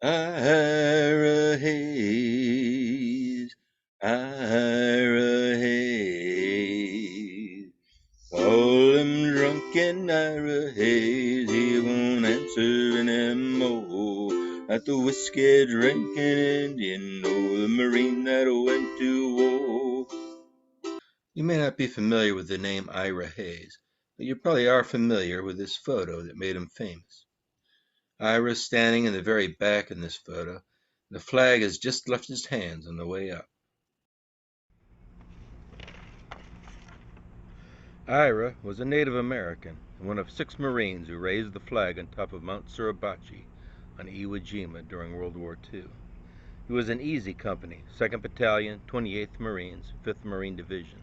Ira Hayes, Ira Hayes. Call him drunken Ira Hayes, he won't answer anymore. Not the whiskey drinking Indian, or the Marine that went to war. You may not be familiar with the name Ira Hayes, but you probably are familiar with this photo that made him famous. Ira is standing in the very back in this photo. The flag has just left his hands on the way up. Ira was a Native American and one of 6 Marines who raised the flag on top of Mount Suribachi on Iwo Jima during World War II. He was in Easy Company, 2nd Battalion, 28th Marines, 5th Marine Division.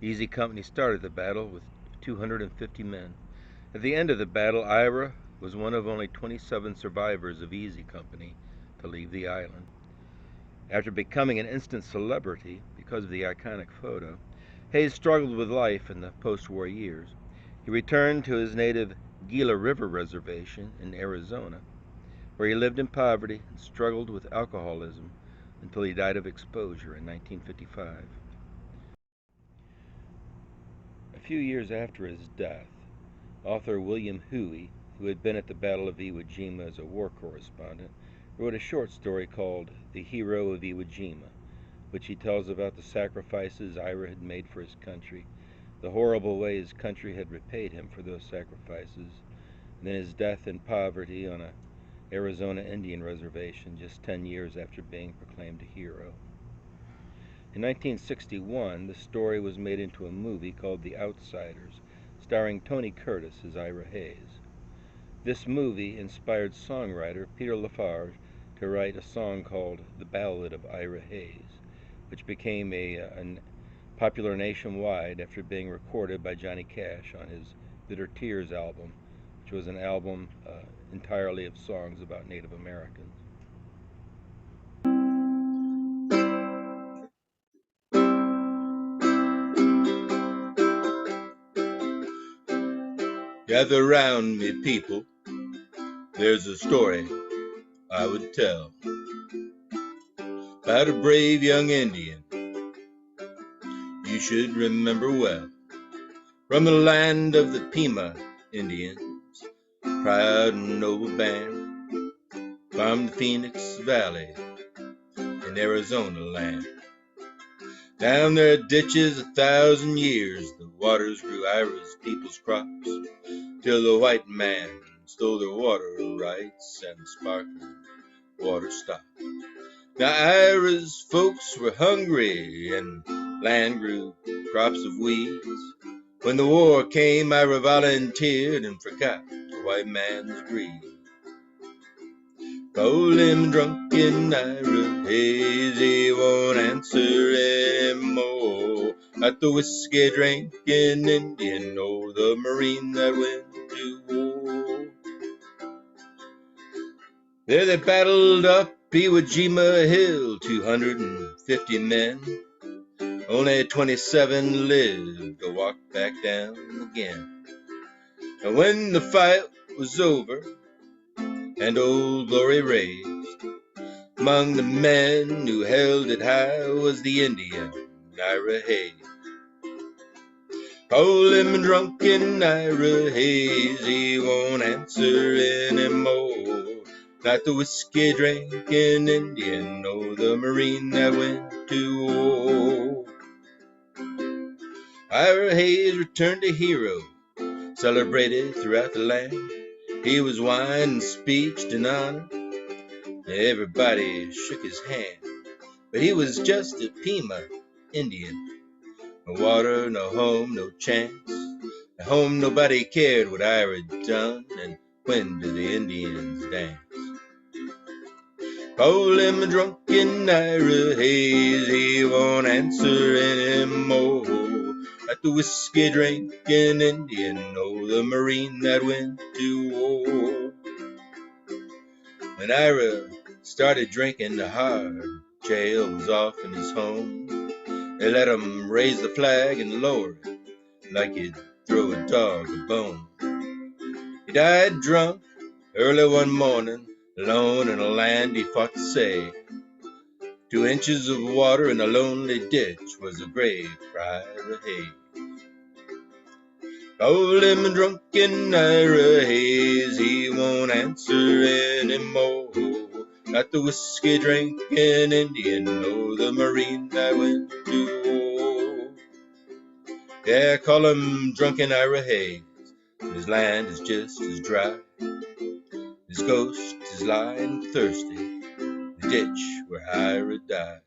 Easy Company started the battle with 250 men. At the end of the battle, Ira was one of only 27 survivors of Easy Company to leave the island. After becoming an instant celebrity because of the iconic photo, Hayes struggled with life in the post-war years. He returned to his native Gila River Reservation in Arizona, where he lived in poverty and struggled with alcoholism until he died of exposure in 1955. A few years after his death, author William Huie, who had been at the Battle of Iwo Jima as a war correspondent, wrote a short story called The Hero of Iwo Jima, which he tells about the sacrifices Ira had made for his country, the horrible way his country had repaid him for those sacrifices, and then his death in poverty on an Arizona Indian reservation just 10 years after being proclaimed a hero. In 1961, the story was made into a movie called The Outsiders, starring Tony Curtis as Ira Hayes. This movie inspired songwriter Peter Lafarge to write a song called The Ballad of Ira Hayes, which became popular nationwide after being recorded by Johnny Cash on his Bitter Tears album, which was an album entirely of songs about Native Americans. Gather round me, people, there's a story I would tell about a brave young Indian you should remember well. From the land of the Pima Indians, proud and noble band, from the Phoenix Valley in Arizona land. Down their ditches 1,000 years, the waters grew Ira's people's crops, till the white man stole their water rights and the sparkling water stopped. Now Ira's folks were hungry and land grew crops of weeds. When the war came, Ira volunteered and forgot the white man's greed. Call him drunken Ira Hayes, he won't answer anymore. Not the whiskey drinking Indian or the Marine that went to war. There they battled up Iwo Jima Hill, 250 men. Only 27 lived to walk back down again. And when the fight was over and Old Glory raised, among the men who held it high was the Indian Ira Hayes. Call him drunken Ira Hayes, he won't answer anymore. Not the whiskey drinking Indian or the Marine that went to war. Ira Hayes returned a hero, celebrated throughout the land. He was wined and speeched in honor. Everybody shook his hand, but he was just a Pima Indian. No water, no home, no chance. At home nobody cared what Ira had done, and when did the Indians dance? Call him a drunken Ira Hayes, he won't answer anymore. Not the whiskey drinking Indian or the Marine that went to war. When Ira started drinking hard, jail was off in his home. They let him raise the flag and lower it like you'd throw a dog a bone. He died drunk early one morning, Alone in a land he fought to save. 2 inches of water in a lonely ditch was a grave for Ira Hayes. Called him a drunken Ira Hayes, he won't answer anymore. Not the whiskey drinking Indian, or the Marine that went to war. Yeah, call him drunken Ira Hayes, his land is just as dry. His ghost is lying thirsty, the ditch where Ira died.